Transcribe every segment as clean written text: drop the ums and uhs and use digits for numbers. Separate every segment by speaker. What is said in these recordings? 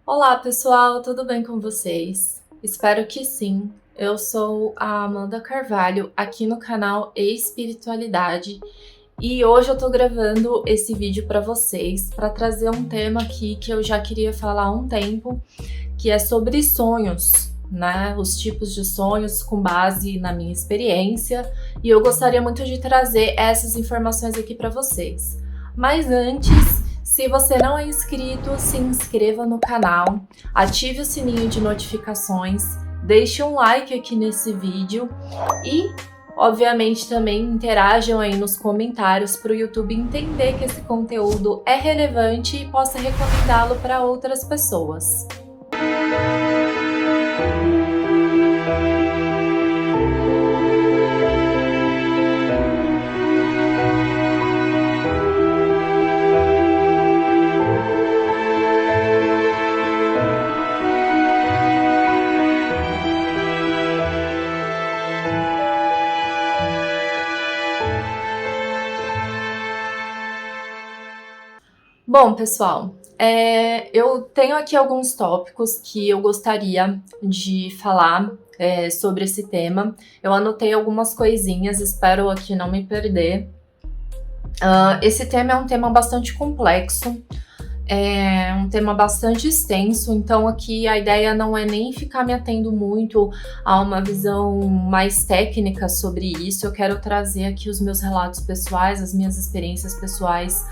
Speaker 1: Olá, pessoal, tudo bem com vocês? Espero que sim. Eu sou a Amanda Carvalho, aqui no canal Espiritualidade, e hoje eu tô gravando esse vídeo para vocês para trazer um tema aqui que eu já queria falar há um tempo, que é sobre sonhos, né? Os tipos de sonhos com base na minha experiência, e eu gostaria muito de trazer essas informações aqui para vocês. Mas antes, se você não é inscrito, se inscreva no canal, ative o sininho de notificações, deixe um like aqui nesse vídeo e, obviamente, também interajam aí nos comentários para o YouTube entender que esse conteúdo é relevante e possa recomendá-lo para outras pessoas. Bom, pessoal, eu tenho aqui alguns tópicos que eu gostaria de falar sobre esse tema. Eu anotei algumas coisinhas, espero aqui não me perder. Esse tema é um tema bastante complexo, é um tema bastante extenso, então aqui a ideia não é nem ficar me atendo muito a uma visão mais técnica sobre isso. Eu quero trazer aqui os meus relatos pessoais, as minhas experiências pessoais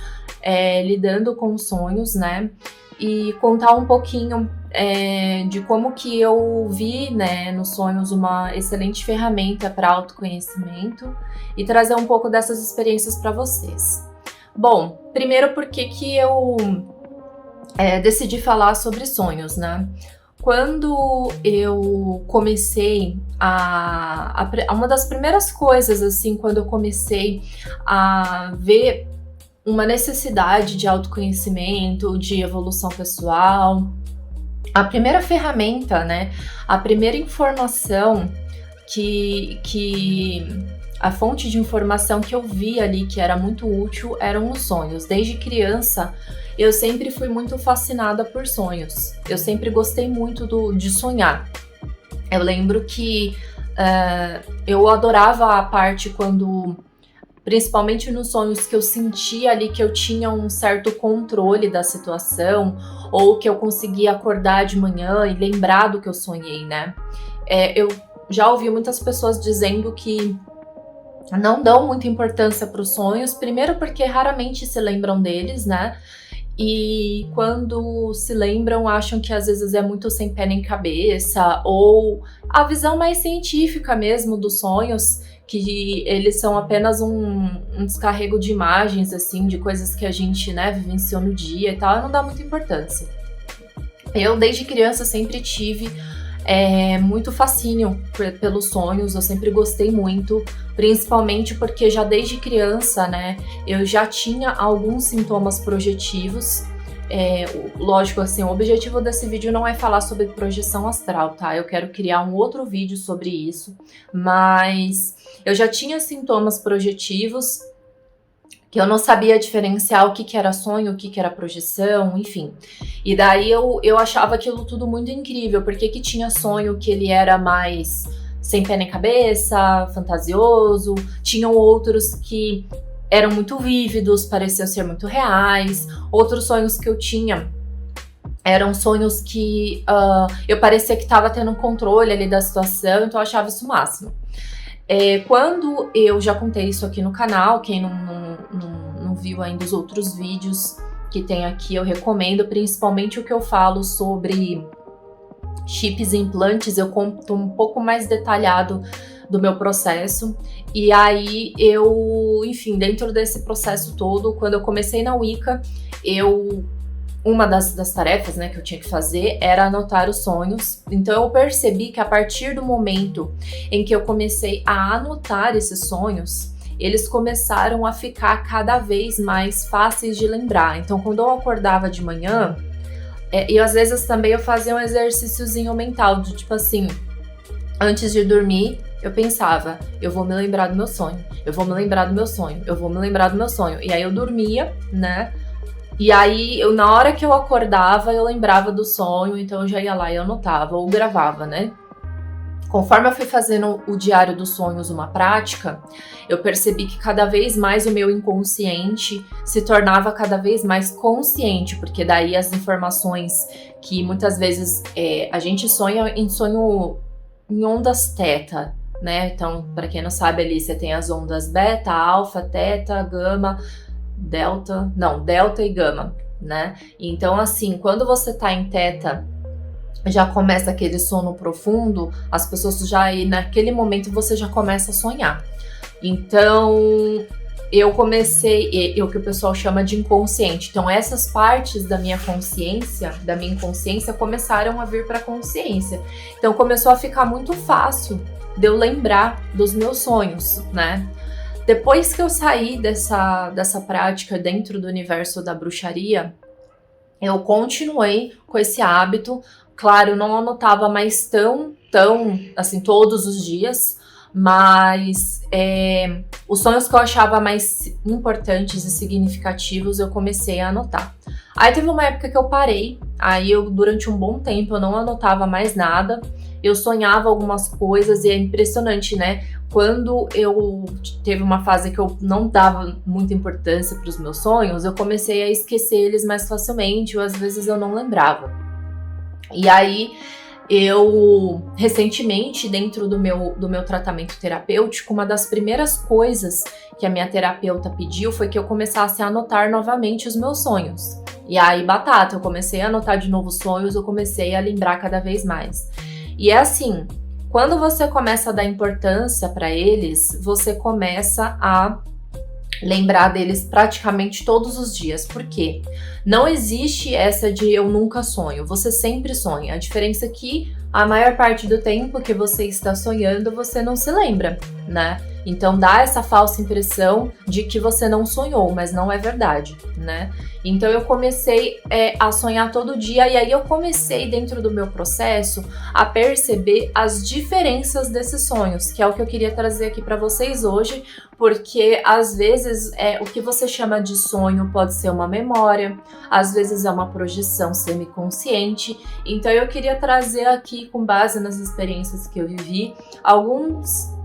Speaker 1: lidando com sonhos, né? E contar um pouquinho de como que eu vi, né, nos sonhos uma excelente ferramenta para autoconhecimento e trazer um pouco dessas experiências para vocês. Bom, primeiro porque que eu decidi falar sobre sonhos, né? Quando eu comecei uma das primeiras coisas, assim, quando eu comecei a ver uma necessidade de autoconhecimento, de evolução pessoal, a primeira ferramenta, né? A primeira informação a fonte de informação que eu vi ali que era muito útil eram os sonhos. Desde criança, eu sempre fui muito fascinada por sonhos. Eu sempre gostei muito de sonhar. Eu lembro que eu adorava a parte quando, principalmente nos sonhos, que eu sentia ali que eu tinha um certo controle da situação, ou que eu conseguia acordar de manhã e lembrar do que eu sonhei, né? Eu já ouvi muitas pessoas dizendo que não dão muita importância para os sonhos, primeiro porque raramente se lembram deles, né? E quando se lembram, acham que às vezes é muito sem pé nem cabeça, ou a visão mais científica mesmo dos sonhos, que eles são apenas um descarrego de imagens, assim, de coisas que a gente, né, vivenciou no dia e tal, não dá muita importância. Eu, desde criança, sempre tive muito fascínio pelos sonhos, eu sempre gostei muito, principalmente porque já desde criança, né, eu já tinha alguns sintomas projetivos. Lógico, assim, o objetivo desse vídeo não é falar sobre projeção astral, tá? Eu quero criar um outro vídeo sobre isso, mas eu já tinha sintomas projetivos que eu não sabia diferenciar o que era sonho, o que era projeção, enfim. E daí eu achava aquilo tudo muito incrível, porque que tinha sonho que ele era mais sem pé nem cabeça, fantasioso, tinham outros que eram muito vívidos, pareciam ser muito reais, outros sonhos que eu tinha eram sonhos que eu parecia que estava tendo um controle ali da situação, então eu achava isso o máximo. Quando eu já contei isso aqui no canal, quem não viu ainda os outros vídeos que tem aqui, eu recomendo, principalmente o que eu falo sobre chips e implantes, eu conto um pouco mais detalhado do meu processo. E aí enfim, dentro desse processo todo, quando eu comecei na Wicca, uma das tarefas, né, que eu tinha que fazer era anotar os sonhos. Então eu percebi que a partir do momento em que eu comecei a anotar esses sonhos, eles começaram a ficar cada vez mais fáceis de lembrar. Então quando eu acordava de manhã, e às vezes também eu fazia um exercíciozinho mental, de tipo assim, antes de dormir, eu pensava, eu vou me lembrar do meu sonho, eu vou me lembrar do meu sonho, eu vou me lembrar do meu sonho. E aí eu dormia, né? E aí, na hora que eu acordava, eu lembrava do sonho, então eu já ia lá e anotava, ou gravava, né? Conforme eu fui fazendo o diário dos sonhos uma prática, eu percebi que cada vez mais o meu inconsciente se tornava cada vez mais consciente, porque daí as informações que muitas vezes a gente sonha em sonho em ondas teta, né? Então, para quem não sabe ali, você tem as ondas beta, alfa, teta, gama, delta e gama, né? Então, assim, quando você tá em teta, já começa aquele sono profundo, as pessoas já aí naquele momento você já começa a sonhar. Então, eu comecei, o que o pessoal chama de inconsciente. Então, essas partes da minha inconsciência começaram a vir para a consciência. Então, começou a ficar muito fácil de eu lembrar dos meus sonhos, né? Depois que eu saí dessa prática dentro do universo da bruxaria, eu continuei com esse hábito. Claro, eu não anotava mais tão, assim, todos os dias, mas os sonhos que eu achava mais importantes e significativos, eu comecei a anotar. Aí teve uma época que eu parei, aí durante um bom tempo, eu não anotava mais nada, eu sonhava algumas coisas e é impressionante, né? Quando eu teve uma fase que eu não dava muita importância para os meus sonhos, eu comecei a esquecer eles mais facilmente, ou às vezes eu não lembrava. E aí, eu, recentemente, dentro do meu tratamento terapêutico, uma das primeiras coisas que a minha terapeuta pediu foi que eu começasse a anotar novamente os meus sonhos. E aí, batata, eu comecei a anotar de novo os sonhos, eu comecei a lembrar cada vez mais. E é assim, quando você começa a dar importância para eles, você começa a lembrar deles praticamente todos os dias. Por quê? Não existe essa de eu nunca sonho, você sempre sonha. A diferença é que a maior parte do tempo que você está sonhando, você não se lembra, né? Então dá essa falsa impressão de que você não sonhou, mas não é verdade, né? Então eu comecei a sonhar todo dia e aí eu comecei dentro do meu processo a perceber as diferenças desses sonhos, que é o que eu queria trazer aqui para vocês hoje, porque às vezes o que você chama de sonho pode ser uma memória, às vezes é uma projeção semiconsciente. Então eu queria trazer aqui, com base nas experiências que eu vivi, alguns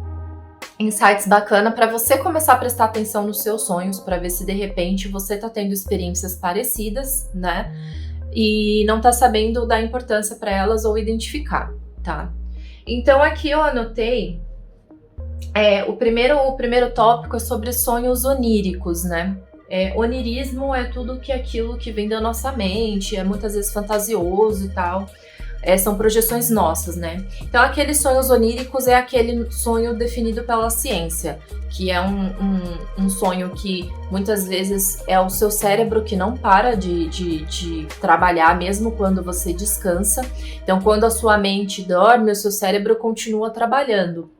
Speaker 1: insights bacana para você começar a prestar atenção nos seus sonhos, para ver se de repente você tá tendo experiências parecidas, né? E não tá sabendo dar importância para elas ou identificar, tá? Então aqui eu anotei o primeiro tópico é sobre sonhos oníricos, né? Onirismo é tudo aquilo que vem da nossa mente, é muitas vezes fantasioso e tal. São projeções nossas, né? Então, aqueles sonhos oníricos é aquele sonho definido pela ciência, que é um sonho que muitas vezes é o seu cérebro que não para de trabalhar, mesmo quando você descansa. Então, quando a sua mente dorme, o seu cérebro continua trabalhando.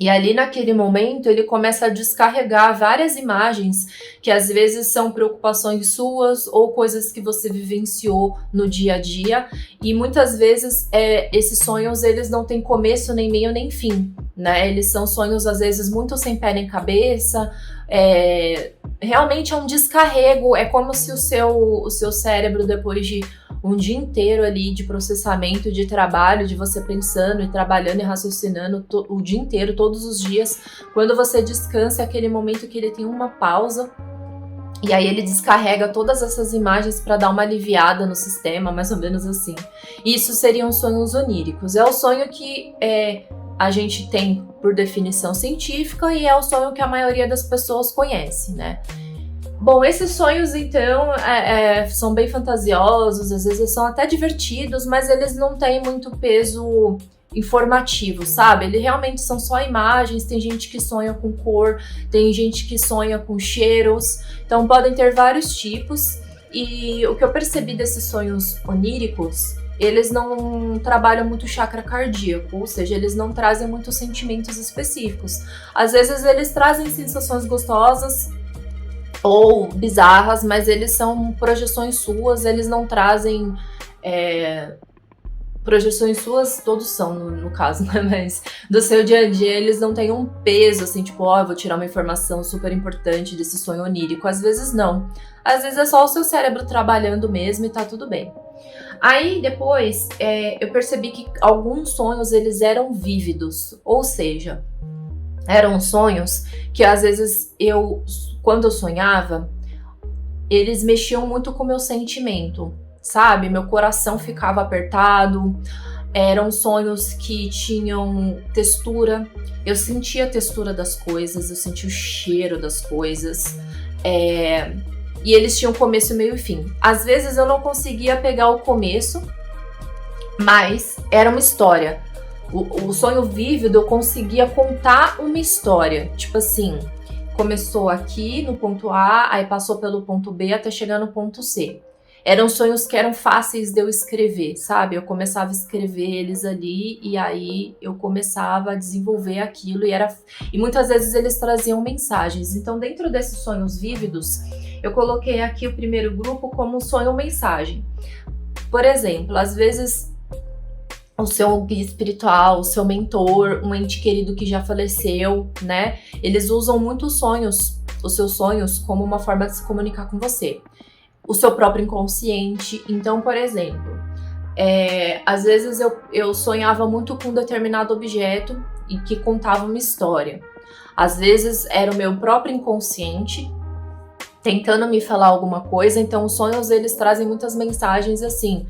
Speaker 1: E ali naquele momento ele começa a descarregar várias imagens que às vezes são preocupações suas ou coisas que você vivenciou no dia a dia, e muitas vezes esses sonhos eles não têm começo, nem meio, nem fim, né? Eles são sonhos às vezes muito sem pé nem cabeça, realmente é um descarrego, é como se o seu cérebro, depois de um dia inteiro ali de processamento, de trabalho, de você pensando e trabalhando e raciocinando o dia inteiro, todos os dias, quando você descansa é aquele momento que ele tem uma pausa e aí ele descarrega todas essas imagens para dar uma aliviada no sistema, mais ou menos assim. Isso seriam sonhos oníricos. É o sonho que a gente tem por definição científica e é o sonho que a maioria das pessoas conhece, né? Bom, esses sonhos, então, são bem fantasiosos, às vezes são até divertidos, mas eles não têm muito peso informativo, sabe? Eles realmente são só imagens, tem gente que sonha com cor, tem gente que sonha com cheiros, então podem ter vários tipos. E o que eu percebi desses sonhos oníricos, eles não trabalham muito o chakra cardíaco, ou seja, eles não trazem muitos sentimentos específicos. Às vezes eles trazem sensações gostosas, ou bizarras, mas eles são projeções suas, eles não trazem projeções suas, todos são, no caso, né? Mas do seu dia a dia, eles não têm um peso, assim, tipo, ó, eu vou tirar uma informação super importante desse sonho onírico. Às vezes não. Às vezes é só o seu cérebro trabalhando mesmo e tá tudo bem. Aí, depois, eu percebi que alguns sonhos, eles eram vívidos. Ou seja, eram sonhos que, às vezes, quando eu sonhava, eles mexiam muito com o meu sentimento, sabe? Meu coração ficava apertado, eram sonhos que tinham textura, eu sentia a textura das coisas, eu sentia o cheiro das coisas, e eles tinham começo, meio e fim. Às vezes eu não conseguia pegar o começo, mas era uma história. O sonho vívido, eu conseguia contar uma história, tipo assim, começou aqui no ponto A, aí passou pelo ponto B até chegar no ponto C. Eram sonhos que eram fáceis de eu escrever, sabe? Eu começava a escrever eles ali e aí eu começava a desenvolver aquilo e muitas vezes eles traziam mensagens. Então, dentro desses sonhos vívidos, eu coloquei aqui o primeiro grupo como um sonho-mensagem. Por exemplo, às vezes o seu guia espiritual, o seu mentor, um ente querido que já faleceu, né? Eles usam muito os seus sonhos, como uma forma de se comunicar com você. O seu próprio inconsciente. Então, por exemplo, às vezes eu sonhava muito com um determinado objeto e que contava uma história. Às vezes era o meu próprio inconsciente tentando me falar alguma coisa. Então, os sonhos, eles trazem muitas mensagens assim.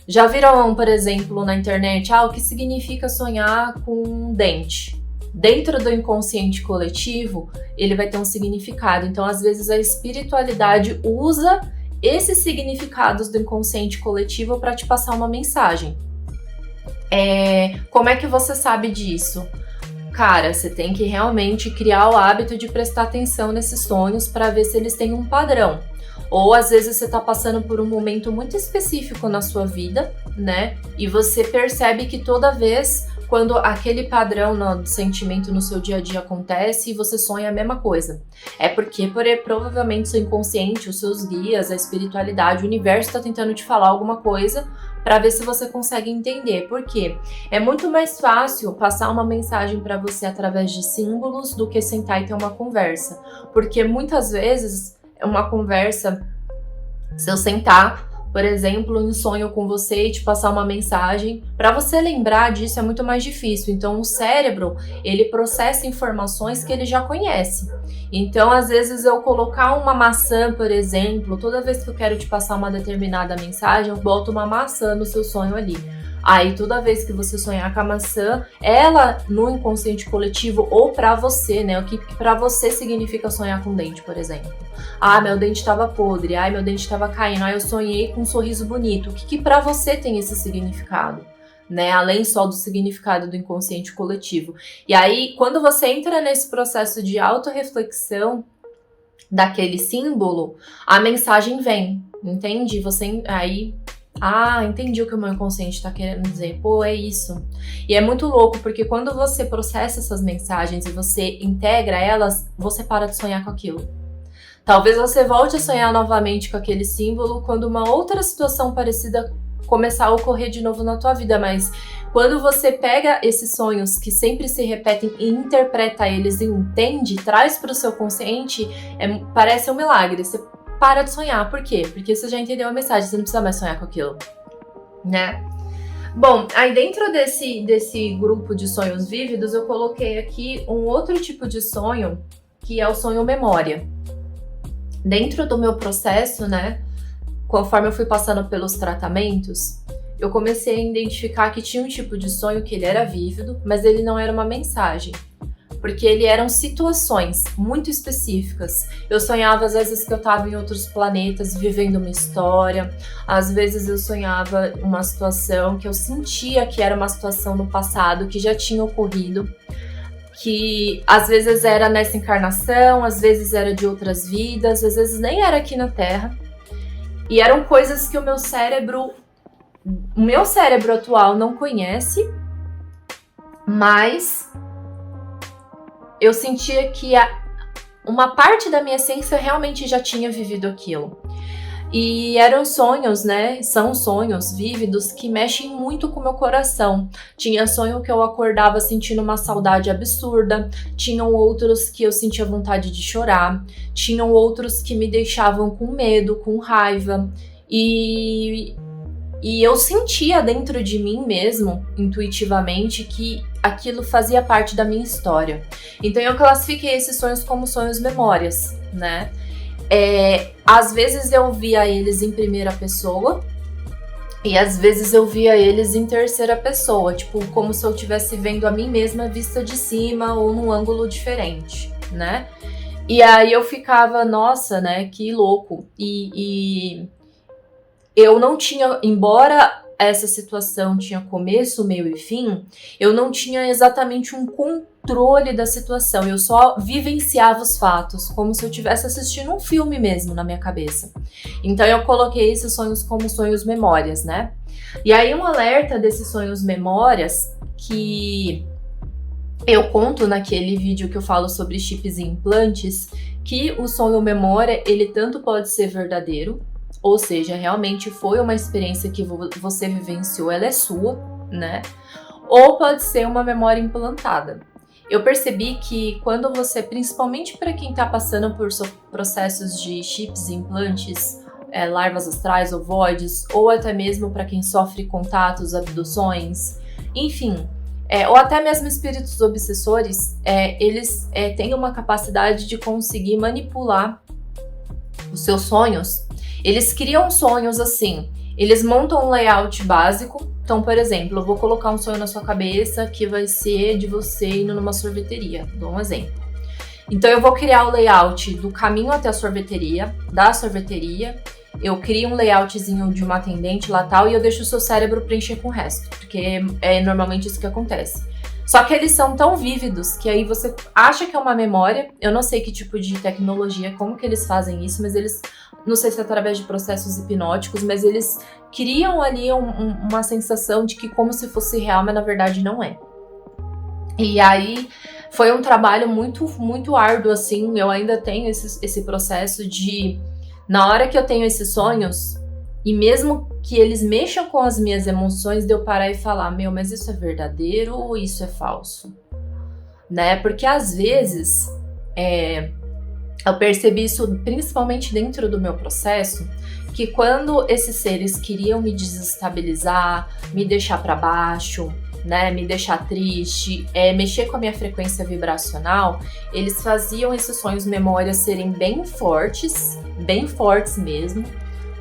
Speaker 1: Já viram, por exemplo, na internet, o que significa sonhar com um dente? Dentro do inconsciente coletivo, ele vai ter um significado. Então, às vezes, a espiritualidade usa esses significados do inconsciente coletivo para te passar uma mensagem. Como é que você sabe disso? Cara, você tem que realmente criar o hábito de prestar atenção nesses sonhos para ver se eles têm um padrão. Ou às vezes você está passando por um momento muito específico na sua vida, né? E você percebe que toda vez quando aquele padrão do sentimento no seu dia a dia acontece e você sonha a mesma coisa. É porque provavelmente seu inconsciente, os seus guias, a espiritualidade, o universo está tentando te falar alguma coisa para ver se você consegue entender. Por quê? É muito mais fácil passar uma mensagem para você através de símbolos do que sentar e ter uma conversa. Porque muitas vezes uma conversa, se eu sentar, por exemplo, em sonho com você e te passar uma mensagem, para você lembrar disso é muito mais difícil. Então, o cérebro, ele processa informações que ele já conhece. Então, às vezes, eu colocar uma maçã, por exemplo, toda vez que eu quero te passar uma determinada mensagem, eu boto uma maçã no seu sonho ali. Aí, toda vez que você sonhar com a maçã, ela, no inconsciente coletivo, ou pra você, né? O que pra você significa sonhar com dente, por exemplo. Meu dente tava podre. Meu dente tava caindo. Eu sonhei com um sorriso bonito. O que pra você tem esse significado? Né? Além só do significado do inconsciente coletivo. E aí, quando você entra nesse processo de autorreflexão daquele símbolo, a mensagem vem, entende? Entendi o que o meu inconsciente tá querendo dizer. Pô, é isso. E é muito louco, porque quando você processa essas mensagens e você integra elas, você para de sonhar com aquilo. Talvez você volte a sonhar novamente com aquele símbolo quando uma outra situação parecida começar a ocorrer de novo na tua vida, mas quando você pega esses sonhos que sempre se repetem e interpreta eles e entende, traz para o seu consciente, parece um milagre. Você para de sonhar. Por quê? Porque você já entendeu a mensagem, você não precisa mais sonhar com aquilo, né? Bom, aí dentro desse grupo de sonhos vívidos, eu coloquei aqui um outro tipo de sonho, que é o sonho memória. Dentro do meu processo, né, conforme eu fui passando pelos tratamentos, eu comecei a identificar que tinha um tipo de sonho que ele era vívido, mas ele não era uma mensagem. Porque ele eram situações muito específicas. Eu sonhava às vezes que eu estava em outros planetas vivendo uma história. Às vezes eu sonhava uma situação que eu sentia que era uma situação no passado que já tinha ocorrido. Que às vezes era nessa encarnação, às vezes era de outras vidas, às vezes nem era aqui na Terra. E eram coisas que o meu cérebro atual não conhece, mas eu sentia que uma parte da minha essência realmente já tinha vivido aquilo. E eram sonhos, né? São sonhos vívidos que mexem muito com o meu coração. Tinha sonho que eu acordava sentindo uma saudade absurda, tinham outros que eu sentia vontade de chorar, tinham outros que me deixavam com medo, com raiva. E, e eu sentia dentro de mim mesmo, intuitivamente, que aquilo fazia parte da minha história. Então eu classifiquei esses sonhos como sonhos memórias, né? Às vezes eu via eles em primeira pessoa e às vezes eu via eles em terceira pessoa, tipo, como se eu estivesse vendo a mim mesma vista de cima ou num ângulo diferente, né? E aí eu ficava, nossa, né, que louco. E eu não tinha, embora essa situação tinha começo, meio e fim, eu não tinha exatamente um controle da situação, eu só vivenciava os fatos, como se eu estivesse assistindo um filme mesmo na minha cabeça. Então eu coloquei esses sonhos como sonhos memórias, né? E aí um alerta desses sonhos memórias que eu conto naquele vídeo que eu falo sobre chips e implantes, que o sonho memória, ele tanto pode ser verdadeiro, ou seja, realmente foi uma experiência que você vivenciou, ela é sua, né? Ou pode ser uma memória implantada. Eu percebi que quando você, principalmente para quem está passando por processos de chips e implantes, larvas astrais, ovoides, ou até mesmo para quem sofre contatos, abduções, enfim, ou até mesmo espíritos obsessores, eles têm uma capacidade de conseguir manipular os seus sonhos. Eles criam sonhos assim, eles montam um layout básico. Então, por exemplo, eu vou colocar um sonho na sua cabeça que vai ser de você indo numa sorveteria. Dou um exemplo. Então, eu vou criar o layout do caminho até a sorveteria, da sorveteria. Eu crio um layoutzinho de uma atendente lá tal e eu deixo o seu cérebro preencher com o resto, porque é normalmente isso que acontece. Só que eles são tão vívidos que aí você acha que é uma memória. Eu não sei que tipo de tecnologia, como que eles fazem isso, mas eles, não sei se é através de processos hipnóticos, mas eles criam ali uma sensação de que como se fosse real, mas na verdade não é. E aí foi um trabalho muito, muito árduo, assim. Eu ainda tenho esse processo de, na hora que eu tenho esses sonhos, e mesmo que eles mexam com as minhas emoções, de eu parar e falar, meu, mas isso é verdadeiro ou isso é falso? Né? Porque às vezes, eu percebi isso principalmente dentro do meu processo, que quando esses seres queriam me desestabilizar, me deixar para baixo, né, me deixar triste, mexer com a minha frequência vibracional, eles faziam esses sonhos memórias serem bem fortes mesmo,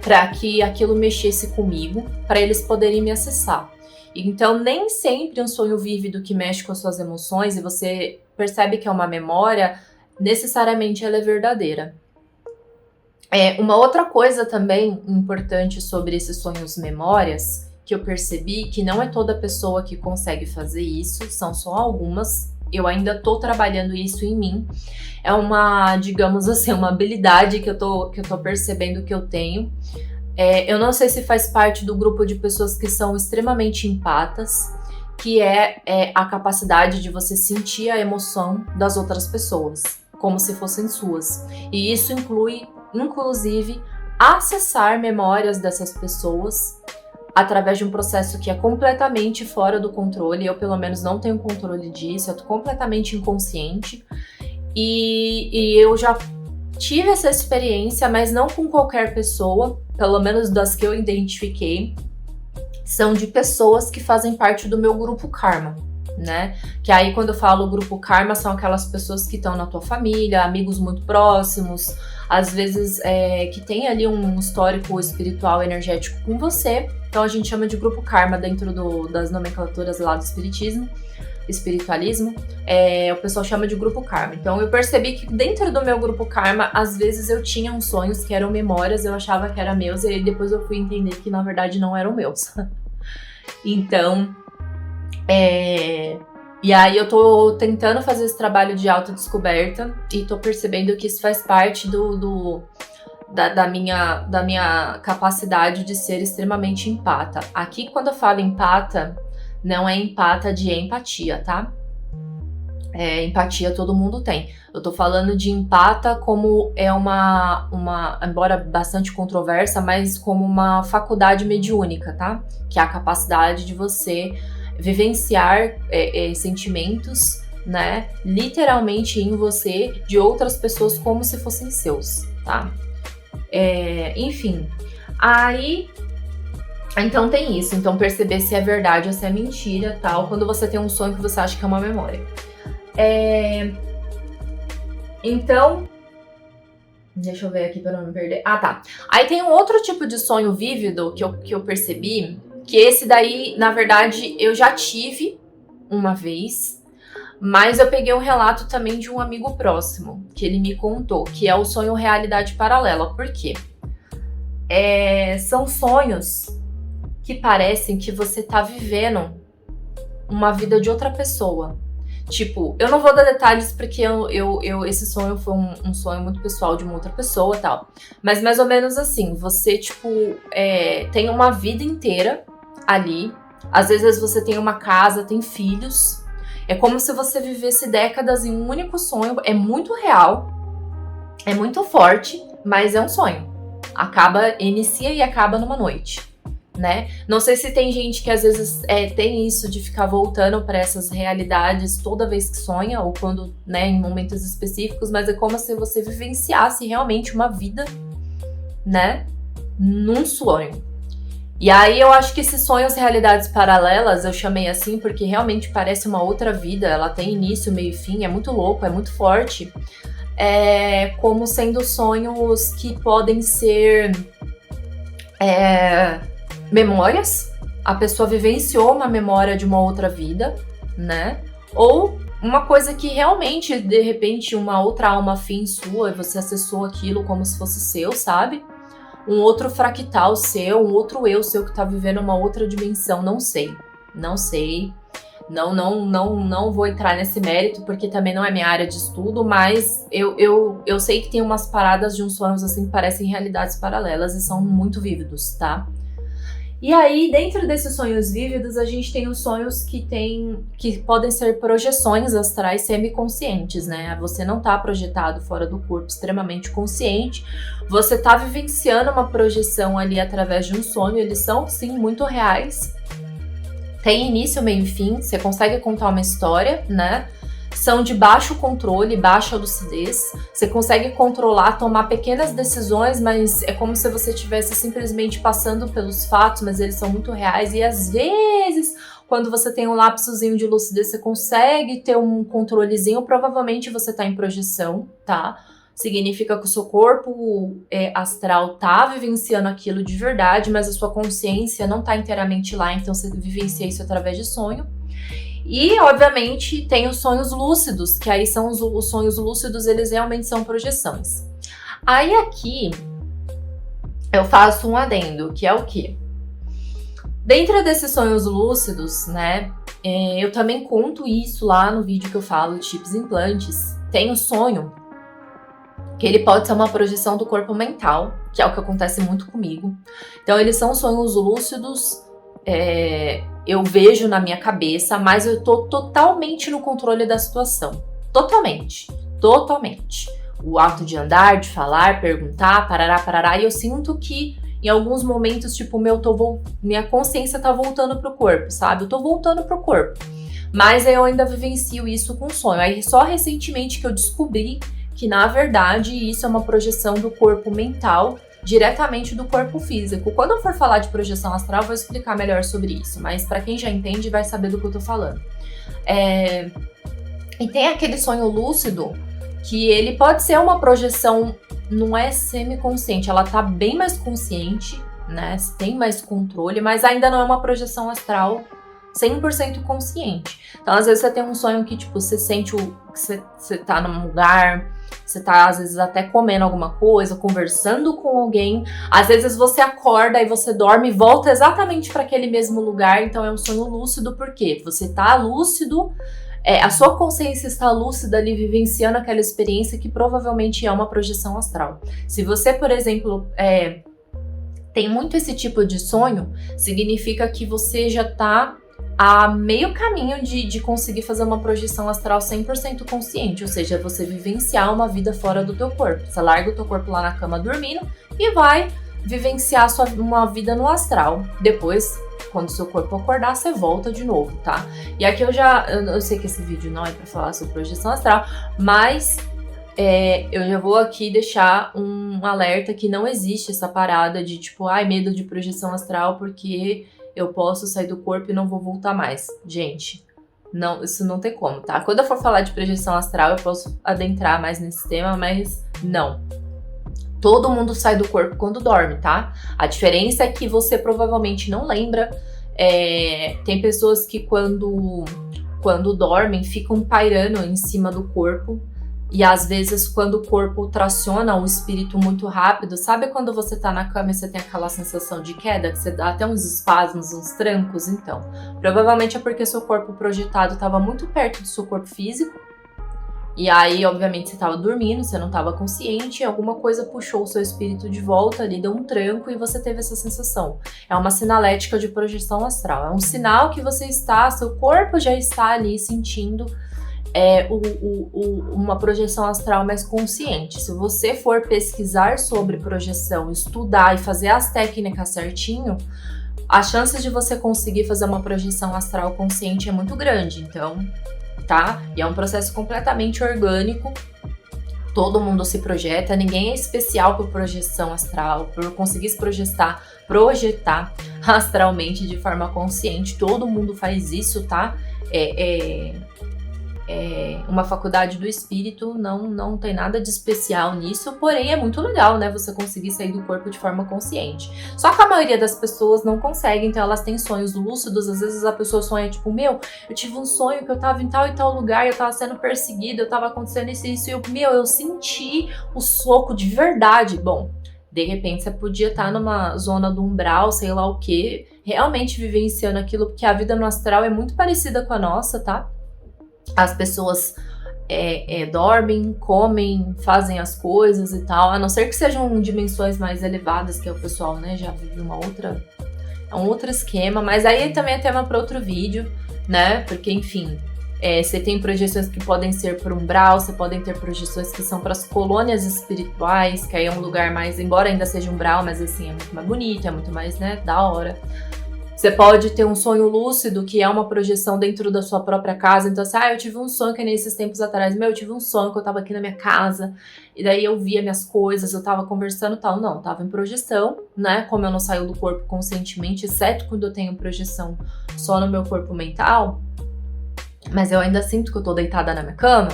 Speaker 1: para que aquilo mexesse comigo, para eles poderem me acessar. Então, nem sempre um sonho vívido que mexe com as suas emoções e você percebe que é uma memória, necessariamente ela é verdadeira. Uma outra coisa também importante sobre esses sonhos memórias, que eu percebi que não é toda pessoa que consegue fazer isso, são só algumas. Eu ainda tô trabalhando isso em mim. É uma, digamos assim, uma habilidade que eu tô percebendo que eu tenho. Eu não sei se faz parte do grupo de pessoas que são extremamente empatas, que é a capacidade de você sentir a emoção das outras pessoas, como se fossem suas. E isso inclui, inclusive, acessar memórias dessas pessoas através de um processo que é completamente fora do controle. Eu, pelo menos, não tenho controle disso, eu tô completamente inconsciente. E eu já tive essa experiência, mas não com qualquer pessoa, pelo menos das que eu identifiquei, são de pessoas que fazem parte do meu grupo Karma, né? Que aí, quando eu falo grupo Karma, são aquelas pessoas que estão na tua família, amigos muito próximos, às vezes que tem ali um histórico espiritual energético com você. Então a gente chama de grupo Karma dentro das nomenclaturas lá do espiritualismo. O pessoal chama de grupo Karma. Então eu percebi que dentro do meu grupo Karma, às vezes eu tinha uns sonhos que eram memórias, eu achava que eram meus, e aí depois eu fui entender que na verdade não eram meus. Então, e aí eu tô tentando fazer esse trabalho de autodescoberta e tô percebendo que isso faz parte da minha capacidade de ser extremamente empata. Aqui, quando eu falo empata, não é empata de empatia, tá? Empatia todo mundo tem. Eu tô falando de empata como embora bastante controversa, mas como uma faculdade mediúnica, tá? Que é a capacidade de você vivenciar sentimentos, né? Literalmente em você, de outras pessoas como se fossem seus, tá? Enfim, aí... Então tem isso. Então perceber se é verdade ou se é mentira, tal, quando você tem um sonho que você acha que é uma memória. Então, deixa eu ver aqui pra não me perder. Ah, tá. Aí tem um outro tipo de sonho vívido que eu percebi, que esse daí, na verdade, eu já tive uma vez, mas eu peguei um relato também de um amigo próximo, que ele me contou, que é o sonho realidade paralela. Por quê? São sonhos que parecem que você tá vivendo uma vida de outra pessoa. Tipo, eu não vou dar detalhes porque esse sonho foi um sonho muito pessoal de uma outra pessoa e tal. Mas mais ou menos assim, você, tipo, tem uma vida inteira ali. Às vezes você tem uma casa, tem filhos. É como se você vivesse décadas em um único sonho. É muito real, é muito forte, mas é um sonho. Inicia e acaba numa noite. Né? Não sei se tem gente que às vezes tem isso de ficar voltando para essas realidades toda vez que sonha, ou quando, né, em momentos específicos, mas é como se você vivenciasse realmente uma vida, né, num sonho. E aí eu acho que esses sonhos realidades paralelas, eu chamei assim porque realmente parece uma outra vida, ela tem início, meio e fim, é muito louco, é muito forte, como sendo sonhos que podem ser... memórias, a pessoa vivenciou uma memória de uma outra vida, né? Ou uma coisa que realmente, de repente, uma outra alma afim sua, você acessou aquilo como se fosse seu, sabe? Um outro fractal seu, um outro eu seu que tá vivendo uma outra dimensão, não sei. Não vou entrar nesse mérito, porque também não é minha área de estudo, mas eu sei que tem umas paradas de uns sonhos assim que parecem realidades paralelas e são muito vívidos, tá? E aí, dentro desses sonhos vívidos, a gente tem os sonhos que podem ser projeções astrais semiconscientes, né? Você não tá projetado fora do corpo, extremamente consciente. Você tá vivenciando uma projeção ali através de um sonho. Eles são, sim, muito reais. Tem início, meio e fim. Você consegue contar uma história, né? São de baixo controle, baixa lucidez. Você consegue controlar, tomar pequenas decisões, mas é como se você estivesse simplesmente passando pelos fatos, mas eles são muito reais. E às vezes, quando você tem um lapsozinho de lucidez, você consegue ter um controlezinho. Provavelmente você tá em projeção, tá? Significa que o seu corpo astral tá vivenciando aquilo de verdade, mas a sua consciência não tá inteiramente lá, então você vivencia isso através de sonho. E, obviamente, tem os sonhos lúcidos, que aí são os sonhos lúcidos, eles realmente são projeções. Aí aqui, eu faço um adendo, que é o quê? Dentro desses sonhos lúcidos, né, eu também conto isso lá no vídeo que eu falo de chips implantes. Tem o sonho, que ele pode ser uma projeção do corpo mental, que é o que acontece muito comigo. Então, eles são sonhos lúcidos, eu vejo na minha cabeça, mas eu tô totalmente no controle da situação. Totalmente. O ato de andar, de falar, perguntar, parará, e eu sinto que em alguns momentos, tipo, minha consciência tá voltando pro corpo, sabe? Eu tô voltando pro corpo. Mas eu ainda vivencio isso com sonho. Aí só recentemente que eu descobri que, na verdade, isso é uma projeção do corpo mental diretamente do corpo físico. Quando eu for falar de projeção astral, eu vou explicar melhor sobre isso, mas para quem já entende vai saber do que eu tô falando. E tem aquele sonho lúcido que ele pode ser uma projeção, não é semiconsciente, ela tá bem mais consciente, né? Tem mais controle, mas ainda não é uma projeção astral 100% consciente. Então, às vezes você tem um sonho que, tipo, você sente que você tá num lugar, você tá, às vezes, até comendo alguma coisa, conversando com alguém. Às vezes você acorda e você dorme e volta exatamente para aquele mesmo lugar. Então, é um sonho lúcido, porque você tá lúcido, a sua consciência está lúcida ali, vivenciando aquela experiência que provavelmente é uma projeção astral. Se você, por exemplo, tem muito esse tipo de sonho, significa que você já tá a meio caminho de conseguir fazer uma projeção astral 100% consciente, ou seja, você vivenciar uma vida fora do teu corpo. Você larga o teu corpo lá na cama dormindo e vai vivenciar uma vida no astral. Depois, quando o seu corpo acordar, você volta de novo, tá? E aqui eu sei que esse vídeo não é pra falar sobre projeção astral, mas eu já vou aqui deixar um alerta que não existe essa parada de tipo, medo de projeção astral porque eu posso sair do corpo e não vou voltar mais. Gente, não, isso não tem como, tá? Quando eu for falar de projeção astral, eu posso adentrar mais nesse tema, mas não. Todo mundo sai do corpo quando dorme, tá? A diferença é que você provavelmente não lembra. Tem pessoas que quando dormem ficam pairando em cima do corpo. E às vezes quando o corpo traciona o espírito muito rápido, sabe quando você tá na cama e você tem aquela sensação de queda, que você dá até uns espasmos, uns trancos? Então, provavelmente é porque seu corpo projetado estava muito perto do seu corpo físico, e aí obviamente você estava dormindo, você não estava consciente, e alguma coisa puxou o seu espírito de volta ali, deu um tranco e você teve essa sensação. É uma sinalética de projeção astral, é um sinal que seu corpo já está ali sentindo uma projeção astral mais consciente. Se você for pesquisar sobre projeção, estudar e fazer as técnicas certinho, a chance de você conseguir fazer uma projeção astral consciente é muito grande, então, tá? E é um processo completamente orgânico, todo mundo se projeta, ninguém é especial por projeção astral, por conseguir se projetar astralmente de forma consciente, todo mundo faz isso, tá? Uma faculdade do espírito, não tem nada de especial nisso, porém é muito legal, né, você conseguir sair do corpo de forma consciente. Só que a maioria das pessoas não consegue, então elas têm sonhos lúcidos, às vezes a pessoa sonha tipo, eu tive um sonho que eu tava em tal e tal lugar, eu tava sendo perseguida, eu tava acontecendo isso e isso, e eu senti o soco de verdade. Bom, de repente você podia estar numa zona do umbral, sei lá o que, realmente vivenciando aquilo, porque a vida no astral é muito parecida com a nossa, tá? As pessoas dormem, comem, fazem as coisas e tal, a não ser que sejam dimensões mais elevadas, que é o pessoal, né, já vive um outro esquema, mas aí também é tema para outro vídeo, né, porque enfim, você tem projeções que podem ser por umbral, você podem ter projeções que são para as colônias espirituais, que aí é um lugar mais, embora ainda seja umbral, mas assim, é muito mais bonito, é muito mais, né, da hora. Você pode ter um sonho lúcido, que é uma projeção dentro da sua própria casa. Então, assim, eu tive um sonho que nem esses tempos atrás. Eu tive um sonho que eu tava aqui na minha casa, e daí eu via minhas coisas, eu tava conversando e tal. Não, tava em projeção, né? Como eu não saio do corpo conscientemente, exceto quando eu tenho projeção só no meu corpo mental, mas eu ainda sinto que eu tô deitada na minha cama,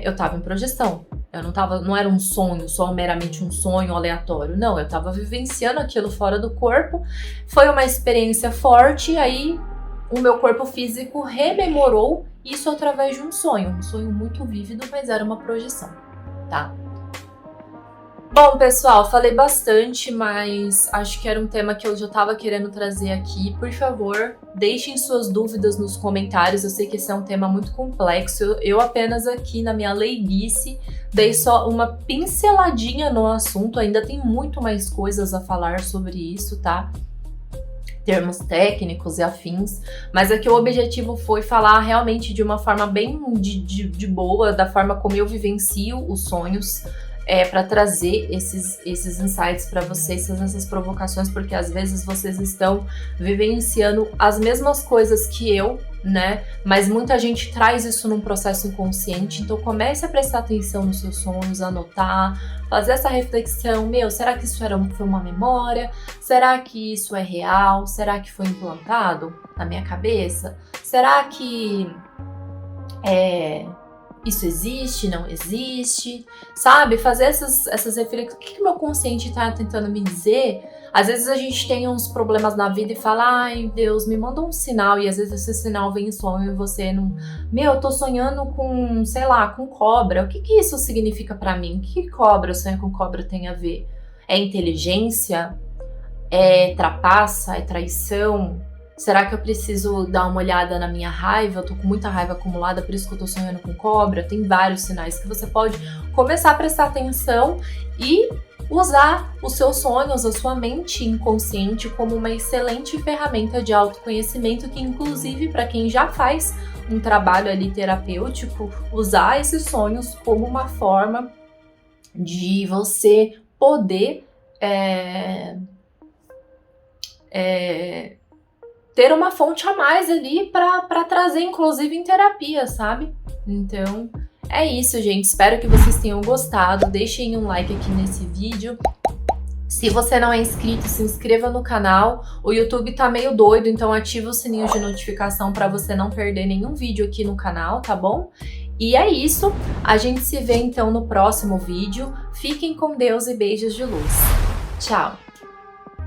Speaker 1: eu tava em projeção. Não era um sonho, só meramente um sonho aleatório. Não, eu tava vivenciando aquilo fora do corpo. Foi uma experiência forte, e aí o meu corpo físico rememorou isso através de um sonho muito vívido, mas era uma projeção, tá? Bom, pessoal, falei bastante, mas acho que era um tema que eu já tava querendo trazer aqui. Por favor, deixem suas dúvidas nos comentários. Eu sei que esse é um tema muito complexo. Eu apenas aqui, na minha leiguice, dei só uma pinceladinha no assunto. Ainda tem muito mais coisas a falar sobre isso, tá? Termos técnicos e afins. Mas aqui o objetivo foi falar realmente de uma forma bem de boa, da forma como eu vivencio os sonhos, para trazer esses insights para vocês, essas provocações, porque às vezes vocês estão vivenciando as mesmas coisas que eu, né? Mas muita gente traz isso num processo inconsciente, então comece a prestar atenção nos seus sonhos, anotar, fazer essa reflexão, será que isso foi uma memória? Será que isso é real? Será que foi implantado na minha cabeça? Será que isso existe, não existe, sabe? Fazer essas reflexões. O que o meu consciente tá tentando me dizer? Às vezes a gente tem uns problemas na vida e fala, ai Deus, me manda um sinal, e às vezes esse sinal vem em sonho e você não... eu tô sonhando com, sei lá, com cobra. O que isso significa pra mim? O que cobra, sonho com cobra tem a ver? É inteligência? É trapaça? É traição? Será que eu preciso dar uma olhada na minha raiva? Eu tô com muita raiva acumulada, por isso que eu tô sonhando com cobra. Tem vários sinais que você pode começar a prestar atenção e usar os seus sonhos, a sua mente inconsciente como uma excelente ferramenta de autoconhecimento que, inclusive, para quem já faz um trabalho ali terapêutico, usar esses sonhos como uma forma de você poder ter uma fonte a mais ali para trazer, inclusive, em terapia, sabe? Então, é isso, gente. Espero que vocês tenham gostado. Deixem um like aqui nesse vídeo. Se você não é inscrito, se inscreva no canal. O YouTube tá meio doido, então ativa o sininho de notificação para você não perder nenhum vídeo aqui no canal, tá bom? E é isso. A gente se vê então no próximo vídeo. Fiquem com Deus e beijos de luz. Tchau!